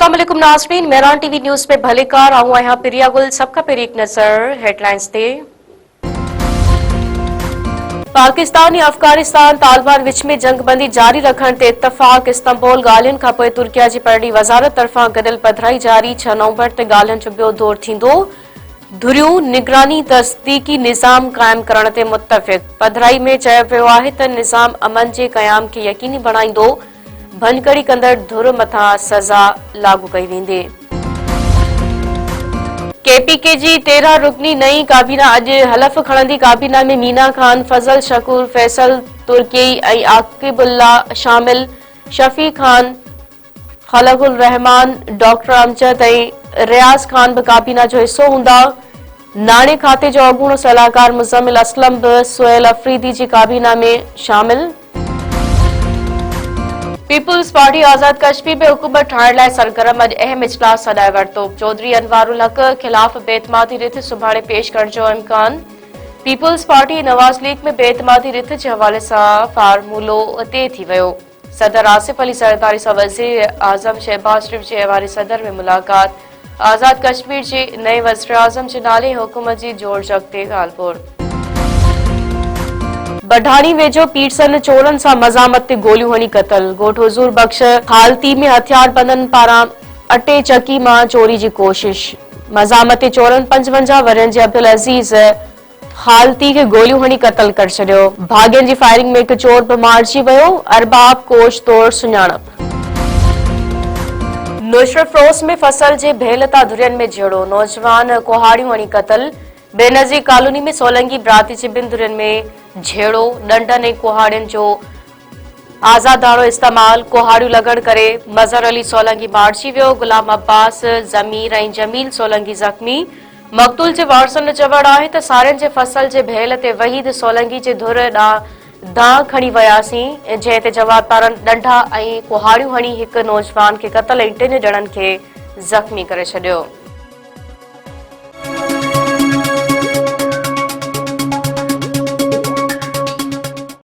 अस्सलाम वालेकुम नाज़रीन, मेहरान टीवी न्यूज़ में भलेकार आऊं आहियां प्रिया गुल। सबका पहिरीं हिकु नज़र हेडलाइंस ते। पाकिस्तान ऐं अफगानिस्तान तालिबान विच में जंगबंदी जारी रखण ते इतफ़ाक़। इस्तांबुल ॻाल्हियुनि खां पोइ तुर्किया जी परॾी वज़ारत तरफ़ां गॾियल पधिराई जारी। 6 नवंबर ते ॻाल्हियुनि जो ॿियो दौर थींदो। धुरियूं निगरानी तस्दीकी निज़ाम क़ाइम करण ते मुतफ़िक़। पधिराई में चयो वियो आहे त निज़ाम अमन जे क़याम खे यकीनी बणाईंदो। भञकड़ी कंदड़ धुर मथां सज़ा लागू कई वेंदी। केपीके जी 13 रुकनी नई काबीना अॼु हलफ़ खणंदी। काबीना में मीना ख़ान, फज़ल शकूर, फैसल तुर्की ऐं आकिबुल्ला शामिल। शफ़ी ख़ान, ख़लक़ुर रहमान, डॉक्टर अमजद ऐं रियाज़ ख़ान बि काबीना जो हिसो हूंदा। नाणे खाते जो अॻूणो सलाहकार मुज़म्मिल असलम बि सुहेल अफरीदी जी काबीना में शामिल। पीपुल्स पार्टी आज़ाद कश्मीर में हुकूमत ठाहिण लाइ सरगर्म। अॼु अहम इजलास सॾाए वरितो। चौधरी अनवारुल हक ख़िलाफ़ बेतमादी रिथ सुभाणे पेश करण जो इम्कान। पीपुल्स पार्टी नवाज़ लीग में बेतमादी रिथ जे हवाले सां फार्मूलो तइ थी वियो। सदर आसिफ अली ज़रदारी सां वज़ीर आज़म शहबाज शरीफ जे हवाले सदर में मुलाक़ात। आज़ाद कश्मीर जे नए वज़ीर आज़म जे नाले हुकूमत जी जोड़ जग ते ॻाल्हि बढाणी वेझो पीरसन चोरनि सां मज़ामत ते गोलियूं हणी क़तल। ॻोठ हुज़ूर बख़्श हालती में हथियारबंदनि पारां अटे चकी मां चोरी जी कोशिश। मज़ामत ते चोरनि 55 वरनि जे अब्दुल अज़ीज़ हालती खे गोलियूं हणी क़तल करे छॾियो। भाॻियनि जी फायरिंग में हिकु चोर बि मारिजी वियो। अरबाब कोश तौर सुञाणप। नुसरत फ़िरोज़ में फसल जे भेल तां धुरियनि में झेड़ो। नौजवान कुहाड़ियूं हणी क़तल। बेनज़ीर कॉलोनी में सोलंगी बिरादरी जे ॿिनि धुरियनि में झेड़ो। डंडनि ऐं कुहाड़ियुनि जो आज़ादाणो इस्तेमाल। कुहाड़ियूं लॻण करे मज़हर अली सोलंगी मारिजी वियो। गुलाम अब्बास, ज़मीर ऐं जमील सोलंगी ज़ख़्मी। मक़तूल जे वारसनि जो चवणु आहे त सारियुनि जे फसल जे भेल ते वहीद सोलंगी जे धुर ॾांहुं दांह खणी वियासीं, जंहिं ते जवाबदारनि डंडा ऐं कुहाड़ियूं हणी हिकु नौजवान खे क़तल ऐं 3 ॼणनि खे ज़ख़्मी करे छॾियो।